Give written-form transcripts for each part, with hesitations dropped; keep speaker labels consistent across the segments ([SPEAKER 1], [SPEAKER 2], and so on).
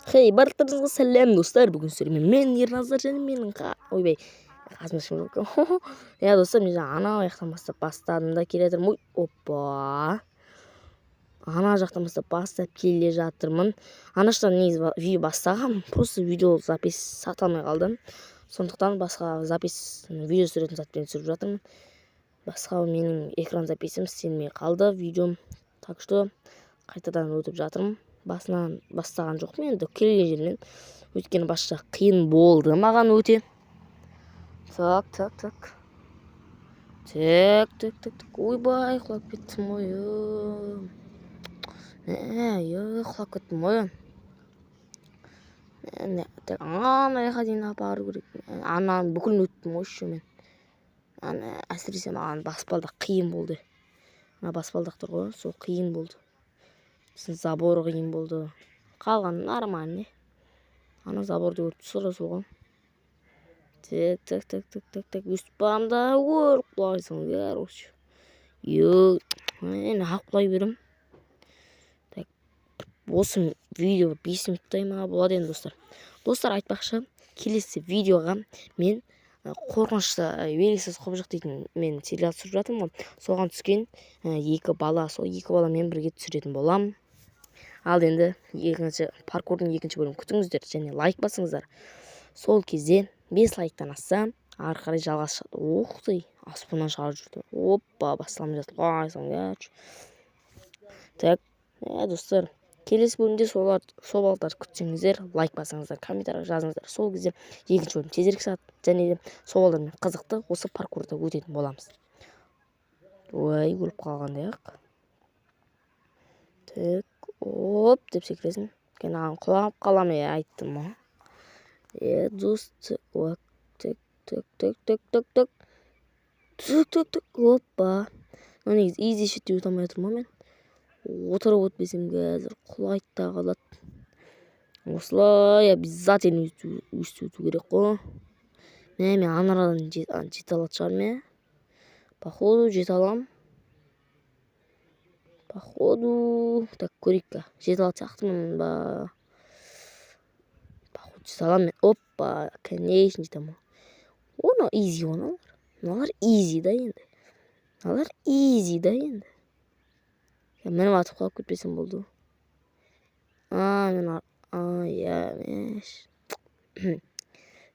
[SPEAKER 1] Хей, барлықтарыңызға сәлем достар. Бүгін сіздермен мен Ерназар және менің ойбай қасымда кім жоқ. Иә достар, мен жаңа ана жақтан бастадым да келе жатырмын. Опа. Ана жақтан бастап келе жатырмын. Ана жақтан негізі видео бастағам, просто видео запись сата алмай қалдым. Сондықтан басқа запись видео түсіретін затпен түсіріп жатырмын. Басқа менің экран записім істелмей қалды видеом. Так что қайтадан өтіп жатырмын. Басынан бастаған жоқпын енді келген жермен. Өйткені баста қиын болды маған өте. Так. Ойбай, құлап кеттім ойым. Құлап кеттім ойым. Ана жаққа дейін апару керек. Ананың бүкілін өттім ойшы мен. Әсіресе маған баспалдақ қиын болды. Баспалдақтар ғой, сол қиын болды. Забор қиын болды. Қалған нормальный. Ана заборды өріп түсірі соған. Так. Өстіп бағам да өр құлайсың, короче. Мен құлай берем. Так, осы видео 5 минуттай ма болады енді достар. Достар, айтпақшы, келесі видеоға мен қорқынышты белгісіз құбыжық дейтін мен сериал түсіріп жатырмын ғой. Соған түскен екі бала, сол екі баламен бірге түсіретін болам. Ал енді паркурдың екінші бөлімін күтіңіздер және лайк басыңыздар. Сол кезде 5 лайктан асса, ары қарай жалғасы шығады. Ух ты, аспаннан шығарып жүрді. Оппа, басталмай жатыр. Қайсың. Так, достар, келесі бөлімде сол балаларды күтсеңіздер, лайк басыңыздар, комментария жазыңыздар. Сол кезде екінші бөлім тезірек шығады және де сол балалармен қызықты осы паркурда өтетін боламыз. Ой, өліп қалғандай ақ. Так, оп деп секіресің. Кен ағам құлап қалам, айттым ма. Дост, так. Опа. Негіз изи шетте өте алмай жатырмын мен. Отырып өтпесем қазір құлайды да қалады. Осылай обязательно өстіп өту керек қой. Мен анарадан жете алады шығармын. Походу жете алам. Так, көрейік. Жете алады сияқтымын ба. Походу жете алам мен. Опа, конечно жетемін. Оны изи оналар. Налар изи да енді. Мен атып қалып кетпесем болды.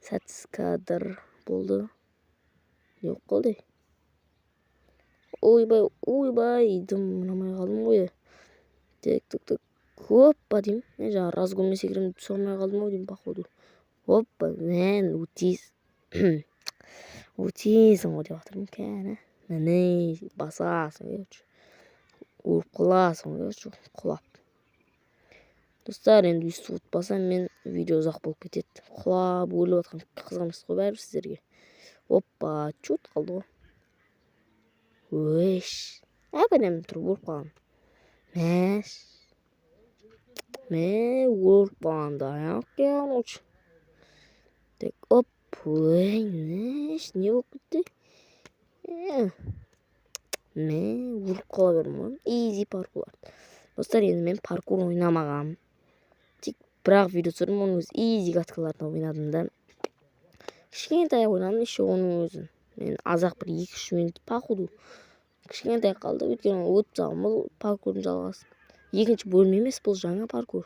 [SPEAKER 1] Сәтсіз кадр болды. Жоқ болды. Ойбай, дым ұнамай қалдым ғой. Так. Оппа дейм. Мен жаңа разгонмен секірем түсе алмай қалдым ғой дейм, походу. Оппа, мен өтесің ғой деп жатырмын кәне. Міне, басасың. Өліп қаласың, құлап. Достар, енді өстіп ұтпасам, мен видео ұзақ болып кетеді. Құлап, өліп атқан қызғаныс қой бәрі сіздерге. Оппа, чут қалды ғой. Өш. Әбінем тұрып өліп қалам. Мен өліп қаламда. Короче. Так, оп. Не болып кетті? Мен өліп қала бердім ғой. Изи паркур. Достар, енді мен паркур ойнамағам. Тек бірақ видео түсірдім, оның өз изи каткалардан ойнадым да. Кішкентай ойнадым, еще оның өзін. Мен азақ бір 2-3 минут походу. Кішкентай қалды, өйткені өтіп салғым, бұл паркурдың жалғасы. Екінші бөлім емес, бұл жаңа паркур.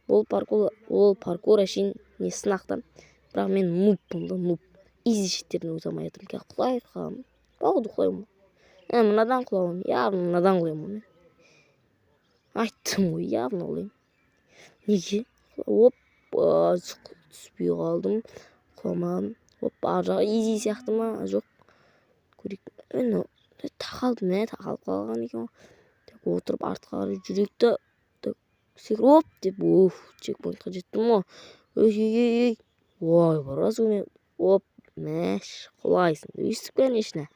[SPEAKER 1] Ол паркур әшейін не сынақтан. Бірақ мен нубпын. Изи шеттерден өте алмай жатырмын. Кәй құлай қалам. Походу құлаймын. Мынадан құлауым, явно мынадан құлаймын. Айттым ғой, явно құлаймын. Неге? Оппа, түспей қалдым. Құламадым. Оппа, аржаға изи сияқты ма? Жоқ. Көрейік. Тақалдым, тақалып қалған екен. Отырып артқа қарай жүректі. Секір, оп деп, чекпоинтқа жеттім ғой. Ой, бараз өне. Оп, құлайсың. Өстіп конечно.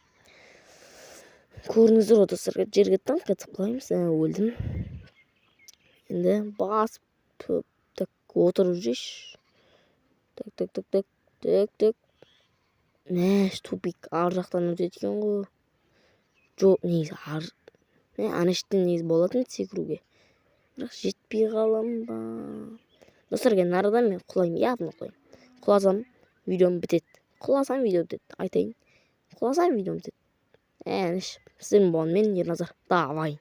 [SPEAKER 1] Көріңіздер, достарға жерге танк етіп қалаймыз. Өлдім. Енді басып, отырып жүреш. Так. Тупик ар жақтан өтеді екен ғой. Жоқ, негізі ана шеттен негізі болатын секіруге. Бірақ жетпей қалам ба. достар, келin арадан мен құлаймын, явно құлаймын. Құласам видеом бітеді. Құласам видео бітеді. Айтайын. Құласам видеом бітеді. Сіздермен болған мен Ерназар. Давай.